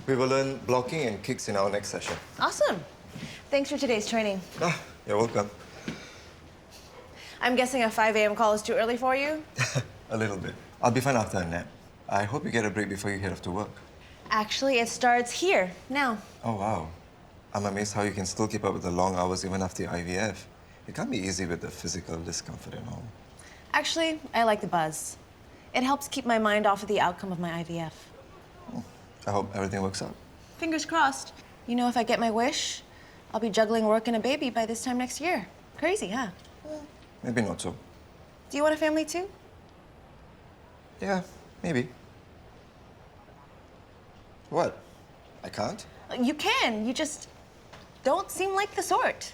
We will learn blocking and kicks in our next session. Awesome. Thanks for today's training. You're welcome. I'm guessing a 5 a.m. call is too early for you? A little bit. I'll be fine after a nap. I hope you get a break before you head off to work. Actually, it starts here, now. Oh, wow. I'm amazed how you can still keep up with the long hours even after your IVF. It can't be easy with the physical discomfort and all. Actually, I like the buzz. It helps keep my mind off of the outcome of my IVF. I hope everything works out. Fingers crossed. You know, if I get my wish, I'll be juggling work and a baby by this time next year. Crazy, huh? Maybe not so. Do you want a family too? Yeah, maybe. What? I can't? You can. You just don't seem like the sort.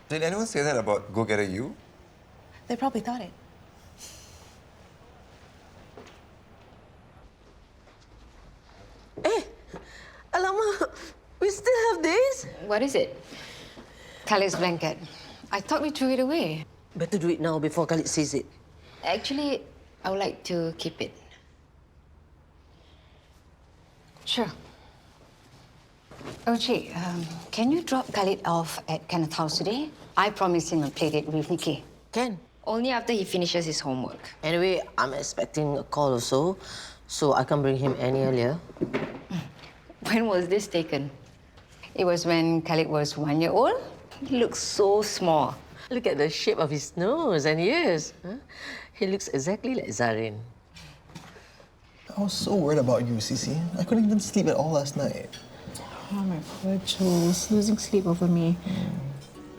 Did anyone say that about go-getter you? They probably thought it. Alamak, we still have this? What is it? Khaled's blanket. I thought we threw it away. Better do it now before Khaled sees it. Actually, I would like to keep it. Sure. Oh, gee, can you drop Khaled off at Kenneth's house today? I promised him a play date with Nikki. Can. Only after he finishes his homework. Anyway, I'm expecting a call or so I can't bring him any earlier. When was this taken? It was when Khaled was 1 year old. He looks so small. Look at the shape of his nose and ears. Huh? He looks exactly like Zaryn. I was so worried about you, Sisi. I couldn't even sleep at all last night. Oh, my poor Jules, losing sleep over me.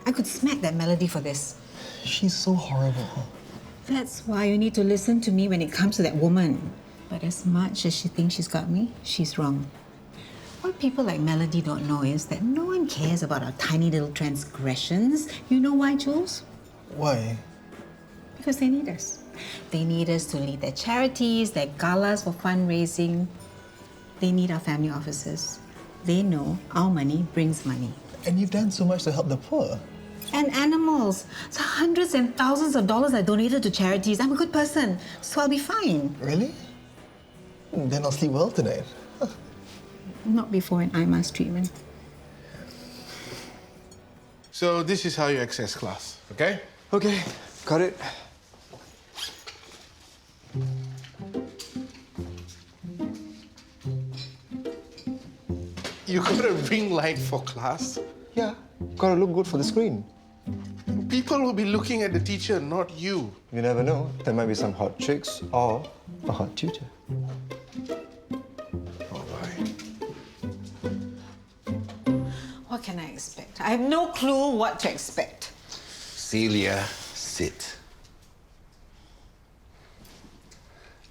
I could smack that Melody for this. She's so horrible. That's why you need to listen to me when it comes to that woman. But as much as she thinks she's got me, she's wrong. What people like Melody don't know is that no one cares about our tiny little transgressions. You know why, Jules? Why? Because they need us. They need us to lead their charities, their galas for fundraising. They need our family offices. They know our money brings money. And you've done so much to help the poor. And animals. So hundreds and thousands of dollars are donated to charities. I'm a good person, so I'll be fine. Really? Then I'll sleep well tonight. Not before an eye mask treatment. So this is how you access class, okay? Okay, got it. You got a ring light for class? Yeah, gotta look good for the screen. People will be looking at the teacher, not you. You never know. There might be some hot chicks or a hot tutor. All right. What can I expect? I have no clue what to expect. Celia, sit.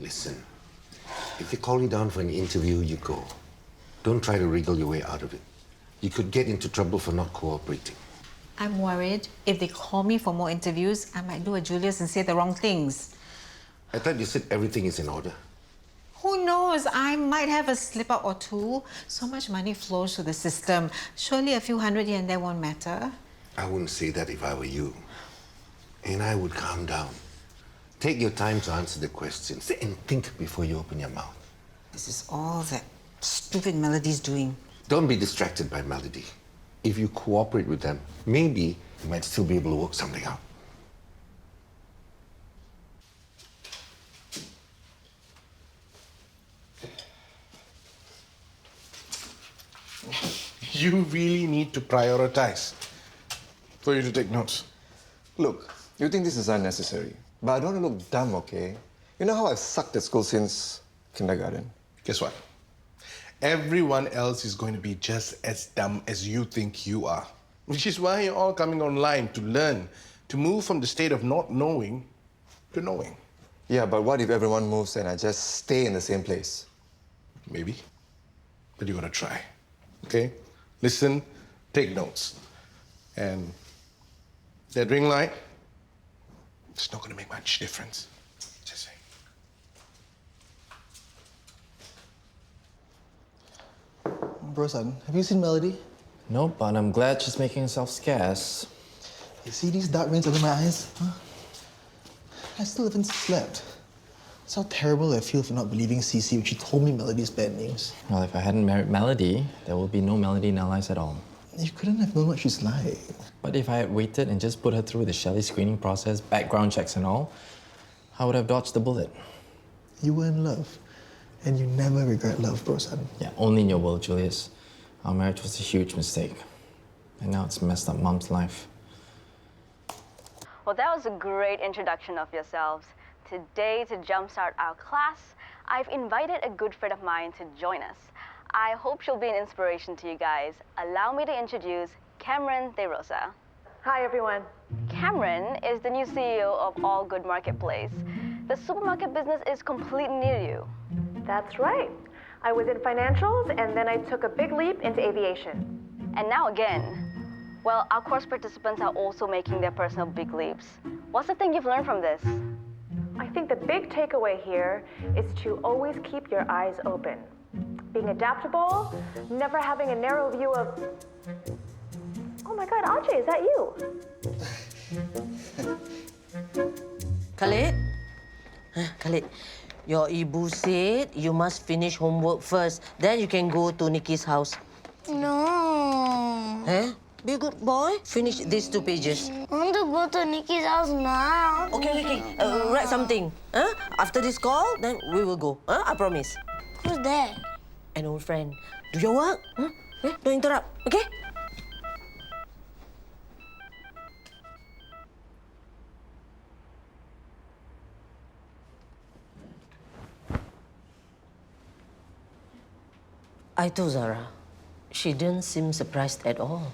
Listen, if they call you down for an interview, you go. Don't try to wriggle your way out of it. You could get into trouble for not cooperating. I'm worried if they call me for more interviews, I might do a Julius and say the wrong things. I thought you said everything is in order. Who knows? I might have a slip-up or two. So much money flows through the system. Surely a few hundred here and there won't matter. I wouldn't say that if I were you. And I would calm down. Take your time to answer the questions and think before you open your mouth. This is all that stupid Melody's doing. Don't be distracted by Melody. If you cooperate with them, maybe you might still be able to work something out. You really need to prioritize for you to take notes. Look, you think this is unnecessary, but I don't want to look dumb, okay? You know how I've sucked at school since kindergarten? Guess what? Everyone else is going to be just as dumb as you think you are. Which is why you're all coming online to learn, to move from the state of not knowing to knowing. Yeah, but what if everyone moves and I just stay in the same place? Maybe. But you gotta try. Okay? Listen, take notes. And that ring light, it's not gonna make much difference. Just saying. Bro, son, have you seen Melody? Nope, but I'm glad she's making herself scarce. You see these dark rings under my eyes? Huh? I still haven't slept. That's how terrible I feel for not believing Cece when she told me Melody's bad news. Well, if I hadn't married Melody, there will be no Melody in our lives at all. You couldn't have known what she's like. But if I had waited and just put her through the Shelley screening process, background checks and all, I would have dodged the bullet. You were in love. And you never regret love, bro, son. Yeah, only in your world, Julius. Our marriage was a huge mistake. And now it's messed up Mom's life. Well, that was a great introduction of yourselves. Today, to jumpstart our class, I've invited a good friend of mine to join us. I hope she'll be an inspiration to you guys. Allow me to introduce Cameron De Rosa. Hi, everyone. Cameron is the new CEO of All Good Marketplace. The supermarket business is completely new to you. That's right. I was in financials, and then I took a big leap into aviation. And now again. Well, our course participants are also making their personal big leaps. What's the thing you've learned from this? I think the big takeaway here is to always keep your eyes open. Being adaptable, never having a narrow view of... Oh my God, Ajay, is that you? Khaled? Khaled, your ibu said you must finish homework first. Then you can go to Nikki's house. No. Eh? Be a good boy. Finish these 2 pages. I want to go to Nikki's house now. Okay. Write something. After this call, then we will go. I promise. Who's that? An old friend. Do your work. Don't interrupt, okay? I told Zara. She didn't seem surprised at all.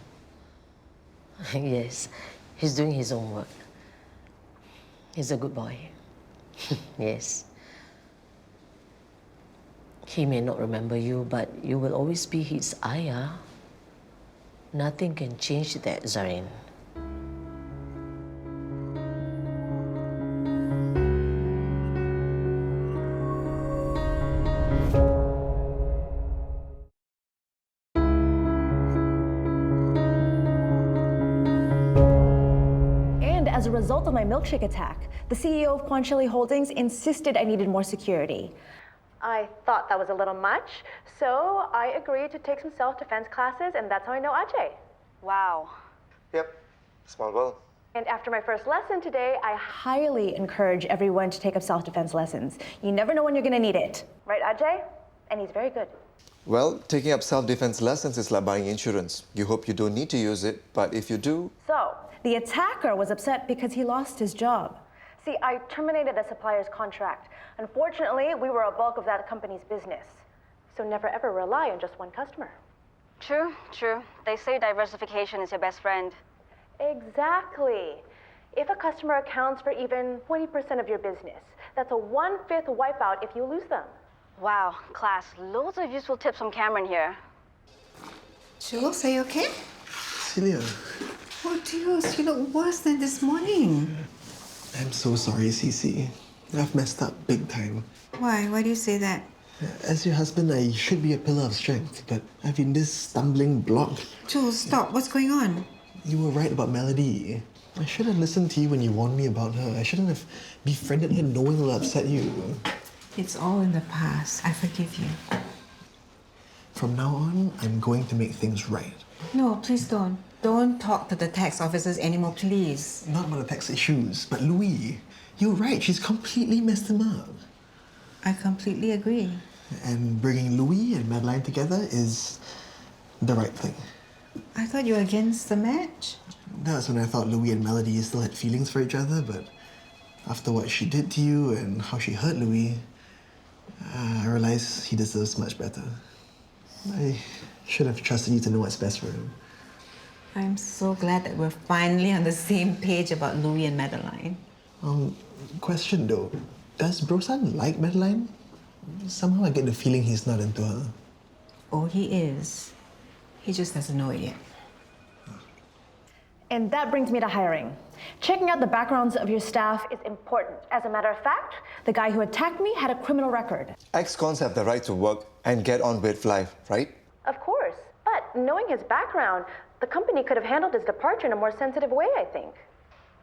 Yes, he's doing his own work. He's a good boy. Yes. He may not remember you, but you will always be his ayah. Nothing can change that, Zaryn. As a result of my milkshake attack, the CEO of Quan Chili Holdings insisted I needed more security. I thought that was a little much, so I agreed to take some self-defense classes, and that's how I know Ajay. Wow. Yep, small world. And after my first lesson today, I highly encourage everyone to take up self-defense lessons. You never know when you're gonna need it. Right, Ajay? And he's very good. Well, taking up self-defense lessons is like buying insurance. You hope you don't need to use it, but if you do... So, the attacker was upset because he lost his job. See, I terminated a supplier's contract. Unfortunately, we were a bulk of that company's business. So never ever rely on just one customer. True. They say diversification is your best friend. Exactly. If a customer accounts for even 20% of your business, that's a 1/5 wipeout if you lose them. Wow, class, loads of useful tips from Cameron here. Jules, are you okay? Celia, Oh, Jules, you look worse than this morning. I'm so sorry, Cece. I've messed up big time. Why? Why do you say that? As your husband, I should be a pillar of strength, but I've been this stumbling block. Jules, stop. What's going on? You were right about Melody. I should have listened to you when you warned me about her. I shouldn't have befriended her knowing it'll upset you. It's all in the past. I forgive you. From now on, I'm going to make things right. No, please don't. Don't talk to the tax officers anymore, please. Not about the tax issues, but Louis. You're right, she's completely messed him up. I completely agree. And bringing Louis and Madeline together is the right thing. I thought you were against the match. That's when I thought Louis and Melody still had feelings for each other, but after what she did to you and how she hurt Louis, I realized he deserves much better. I should have trusted you to know what's best for him. I'm so glad that we're finally on the same page about Louis and Madeline. Question though, does Brosan like Madeline? Somehow I get the feeling he's not into her. Oh, he is. He just doesn't know it yet. And that brings me to hiring. Checking out the backgrounds of your staff is important. As a matter of fact, the guy who attacked me had a criminal record. Ex-cons have the right to work and get on with life, right? Of course. But knowing his background, the company could have handled his departure in a more sensitive way, I think.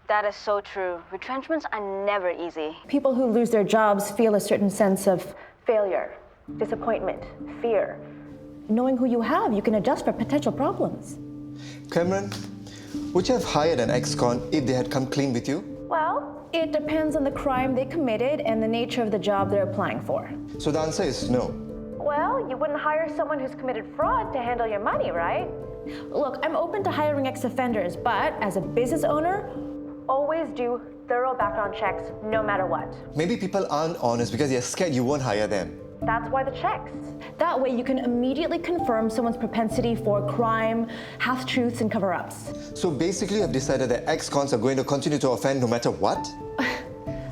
That is so true. Retrenchments are never easy. People who lose their jobs feel a certain sense of failure, disappointment, fear. Knowing who you have, you can adjust for potential problems. Cameron, would you have hired an ex-con if they had come clean with you? Well, it depends on the crime they committed and the nature of the job they're applying for. So the answer is no. Well, you wouldn't hire someone who's committed fraud to handle your money, right? Look, I'm open to hiring ex-offenders, but as a business owner, always do thorough background checks no matter what. Maybe people aren't honest because they're scared you won't hire them. That's why the checks. That way you can immediately confirm someone's propensity for crime, half-truths, and cover-ups. So basically you've decided that ex-cons are going to continue to offend no matter what?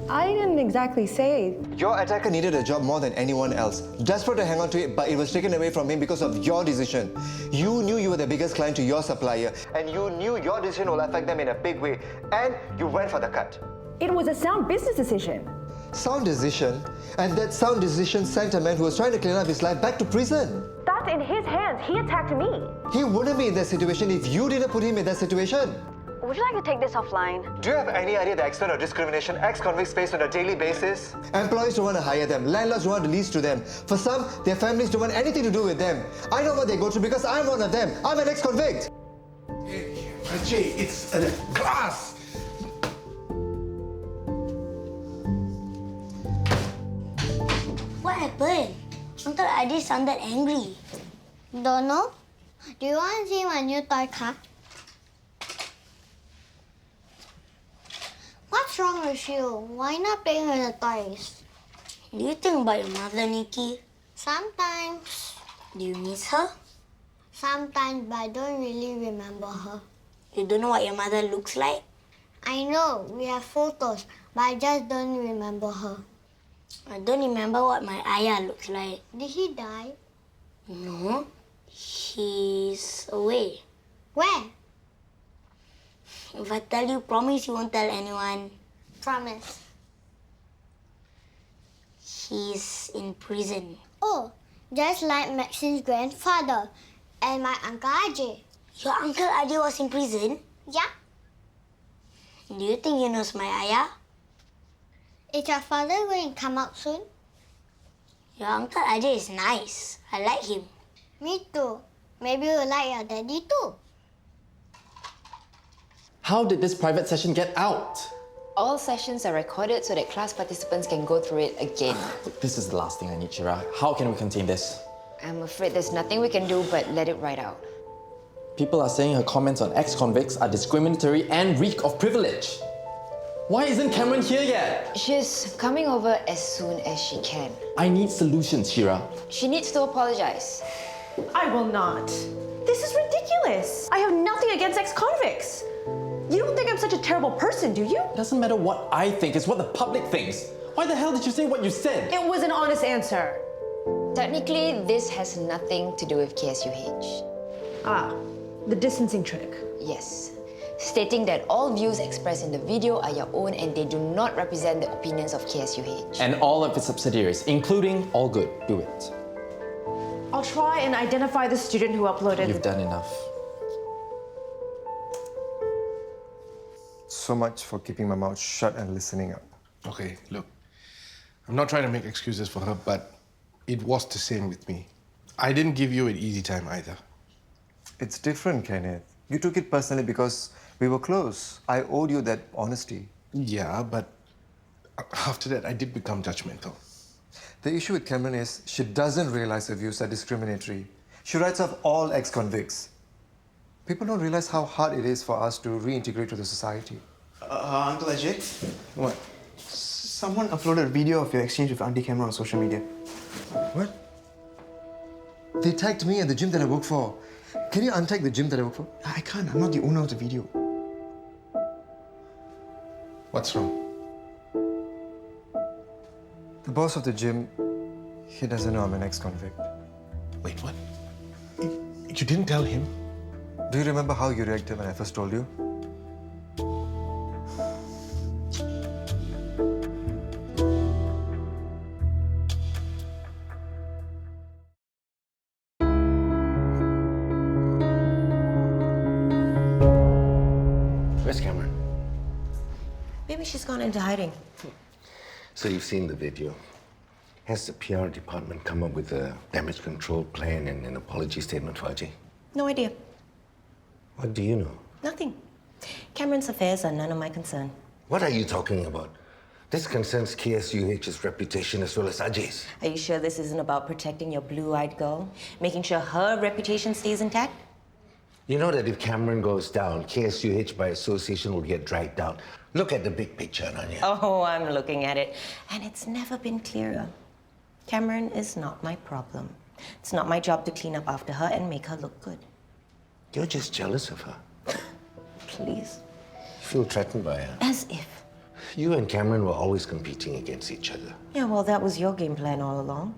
I didn't exactly say. Your attacker needed a job more than anyone else. Desperate to hang on to it, but it was taken away from him because of your decision. You knew you were the biggest client to your supplier, and you knew your decision will affect them in a big way, and you went for the cut. It was a sound business decision. Sound decision? And that sound decision sent a man who was trying to clean up his life back to prison. That's in his hands. He attacked me. He wouldn't be in that situation if you didn't put him in that situation. Would you like to take this offline? Do you have any idea the extent of discrimination ex-convicts face on a daily basis? Employees don't want to hire them, landlords don't want to lease to them. For some, their families don't want anything to do with them. I know what they go through because I'm one of them. I'm an ex-convict. Jay, it's a glass. What happened? Uncle Adi sounded angry. Don't know. Do you want to see my new toy car? What's wrong with you? Why not playing with the toys? Do you think about your mother, Nikki? Sometimes. Do you miss her? Sometimes, but I don't really remember her. You don't know what your mother looks like? I know. We have photos, but I just don't remember her. I don't remember what my ayah looks like. Did he die? No. He's away. Where? If I tell you, promise you won't tell anyone. Promise. He's in prison. Oh, just like Maxine's grandfather and my Uncle Ajay. Your Uncle Ajay was in prison? Yeah. Do you think he knows my ayah? Is your father going to come out soon? Your Uncle Ajay is nice. I like him. Me too. Maybe you like your daddy too. How did this private session get out? All sessions are recorded so that class participants can go through it again. Look, this is the last thing I need, Shira. How can we contain this? I'm afraid there's nothing we can do but let it ride out. People are saying her comments on ex-convicts are discriminatory and reek of privilege. Why isn't Cameron here yet? She's coming over as soon as she can. I need solutions, Shira. She needs to apologize. I will not. This is ridiculous. I have nothing against ex-convicts. You don't think I'm such a terrible person, do you? It doesn't matter what I think, it's what the public thinks. Why the hell did you say what you said? It was an honest answer. Technically, this has nothing to do with KSUH. Ah, the distancing trick. Yes. Stating that all views expressed in the video are your own and they do not represent the opinions of KSUH. And all of its subsidiaries, including All Good. Do it. I'll try and identify the student who uploaded. You've done enough. So much for keeping my mouth shut and listening up. Okay, look. I'm not trying to make excuses for her, but it was the same with me. I didn't give you an easy time either. It's different, Kenneth. You took it personally because we were close. I owed you that honesty. Yeah, but after that, I did become judgmental. The issue with Cameron is she doesn't realize her views are discriminatory. She writes off all ex-convicts. People don't realize how hard it is for us to reintegrate to the society. Uncle Ajay? What? Someone uploaded a video of your exchange with Auntie Cameron on social media. What? They tagged me and the gym that I work for. Can you untag the gym that I work for? I can't. I'm not the owner of the video. What's wrong? The boss of the gym, he doesn't know I'm an ex-convict. Wait, what? You didn't tell him? Do you remember how you reacted when I first told you? Where's Cameron? she's gone into hiding. So you've seen the video. Has the PR department come up with a damage control plan and an apology statement for Ajay? No idea. What do you know? Nothing. Cameron's affairs are none of my concern. What are you talking about? This concerns KSUH's reputation as well as Ajay's. Are you sure this isn't about protecting your blue-eyed girl? Making sure her reputation stays intact? You know that if Cameron goes down, KSUH by association will get dragged down. Look at the big picture, Ananya. Oh, I'm looking at it. And it's never been clearer. Cameron is not my problem. It's not my job to clean up after her and make her look good. You're just jealous of her. Please. You feel threatened by her. As if. You and Cameron were always competing against each other. Yeah, well, that was your game plan all along.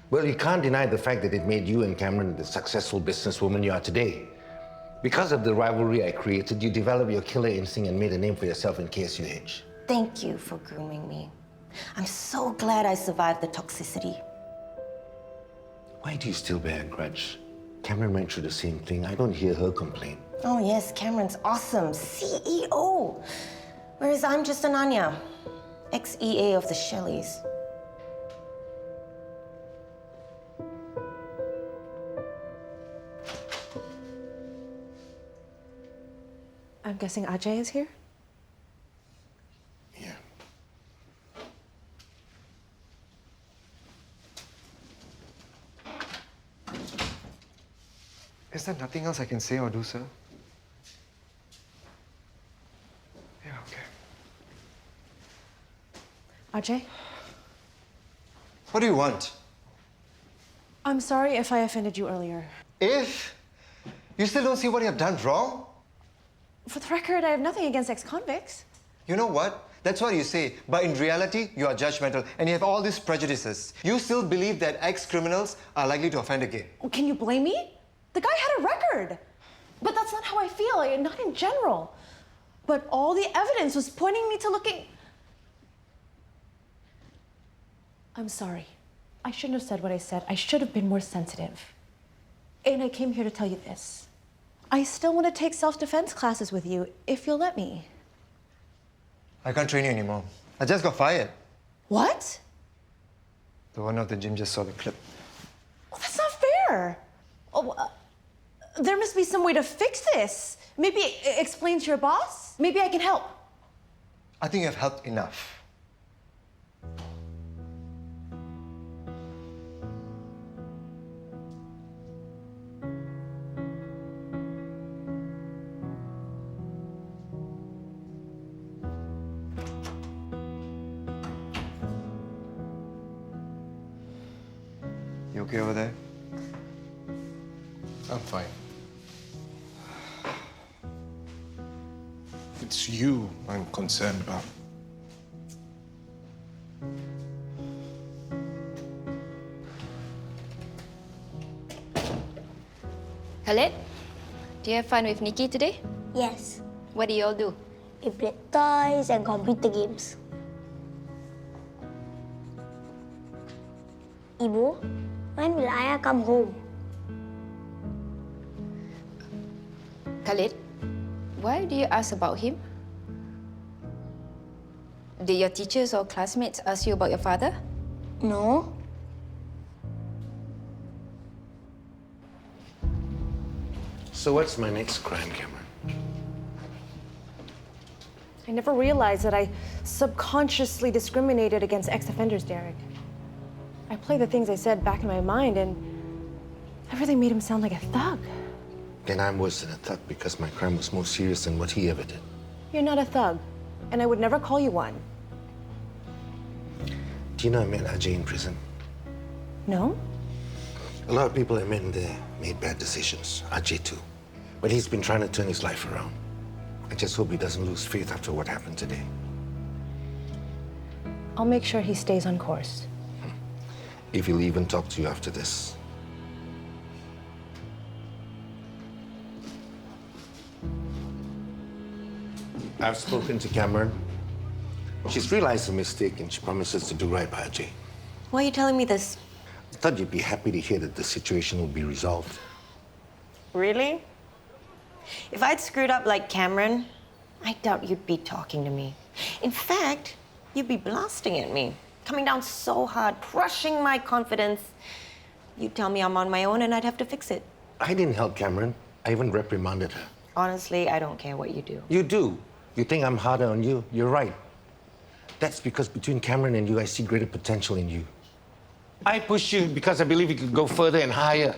Well, you can't deny the fact that it made you and Cameron the successful businesswoman you are today. Because of the rivalry I created, you developed your killer instinct and made a name for yourself in KSUH. Thank you for grooming me. I'm so glad I survived the toxicity. Why do you still bear a grudge? Cameron went through the same thing. I don't hear her complain. Oh, yes, Cameron's awesome. CEO. Whereas I'm just Ananya, ex-EA of the Shelleys. I'm guessing Ajay is here? Yeah. Is there nothing else I can say or do, sir? Yeah, okay. Ajay, What do you want? I'm sorry if I offended you earlier. If you still don't see what you have done wrong? For the record, I have nothing against ex-convicts. You know what? That's what you say, but in reality, you are judgmental and you have all these prejudices. You still believe that ex-criminals are likely to offend again. Can you blame me? The guy had a record. But that's not how I feel, not in general. But all the evidence was pointing me to looking... I'm sorry. I shouldn't have said what I said. I should have been more sensitive. And I came here to tell you this. I still want to take self-defense classes with you, if you'll let me. I can't train you anymore. I just got fired. What? The owner of the gym just saw the clip. Well, that's not fair. Oh, there must be some way to fix this. Maybe explain to your boss? Maybe I can help. I think you have helped enough. You okay over there? I'm fine. It's you I'm concerned about. Khaled, do you have fun with Nikki today? Yes. What do you all do? We play toys and computer games. Ibu, when will Ayah come home? Khaled, why do you ask about him? Did your teachers or classmates ask you about your father? No. So what's my next crime, Cameron? I never realized that I subconsciously discriminated against ex-offenders, Derek. I play the things I said back in my mind, and everything made him sound like a thug. Then I'm worse than a thug because my crime was more serious than what he ever did. You're not a thug, and I would never call you one. Do you know I met Ajay in prison? No? A lot of people I met in there made bad decisions. Ajay too. But he's been trying to turn his life around. I just hope he doesn't lose faith after what happened today. I'll make sure he stays on course. If he'll even talk to you after this. I've spoken to Cameron. She's realized her mistake and she promises to do right by Ajay. Why are you telling me this? I thought you'd be happy to hear that the situation will be resolved. Really? If I'd screwed up like Cameron, I doubt you'd be talking to me. In fact, you'd be blasting at me, coming down so hard, crushing my confidence. You'd tell me I'm on my own and I'd have to fix it. I didn't help Cameron. I even reprimanded her. Honestly, I don't care what you do. You do. You think I'm harder on you. You're right. That's because between Cameron and you, I see greater potential in you. I pushed you because I believe you could go further and higher.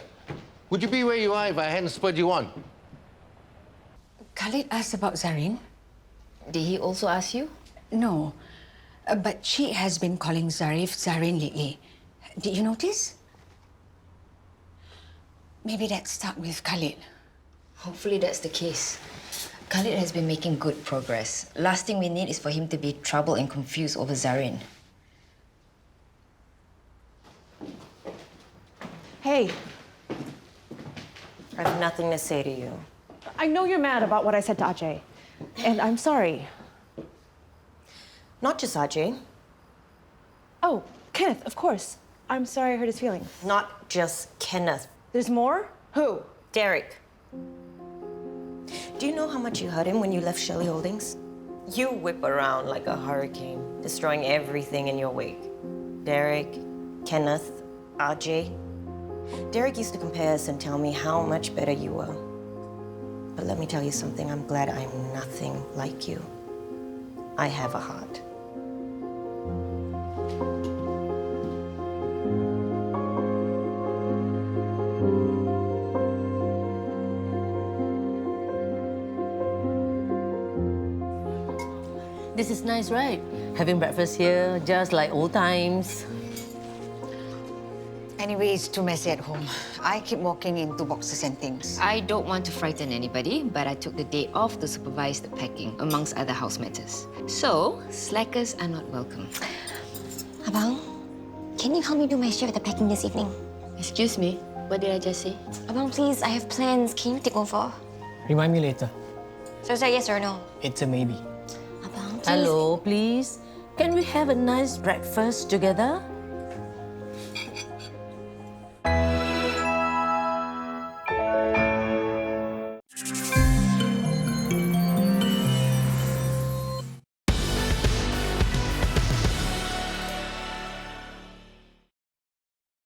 Would you be where you are if I hadn't spurred you on? Khaled asked about Zaryn. Did he also ask you? No, but she has been calling Zaryn lately. Did you notice? Maybe that's stuck with Khaled. Hopefully that's the case. Khaled has been making good progress. Last thing we need is for him to be troubled and confused over Zaryn. Hey, I have nothing to say to you. I know you're mad about what I said to Ajay, and I'm sorry. Not just Ajay. Oh, Kenneth, of course. I'm sorry I hurt his feelings. Not just Kenneth. There's more? Who? Derek. Do you know how much you hurt him when you left Shelley Holdings? You whip around like a hurricane, destroying everything in your wake. Derek, Kenneth, Ajay. Derek used to compare us and tell me how much better you were. But let me tell you something, I'm glad I'm nothing like you. I have a heart. This is nice, right? Having breakfast here, just like old times. Anyway, it's too messy at home. I keep walking into boxes and things. I don't want to frighten anybody, but I took the day off to supervise the packing, amongst other house matters. So, slackers are not welcome. Abang, can you help me do my share of the packing this evening? Excuse me, what did I just say? Abang, please, I have plans. Can you take over? Remind me later. So is that yes or no? It's a maybe. Abang, please. Hello, please. Can we have a nice breakfast together?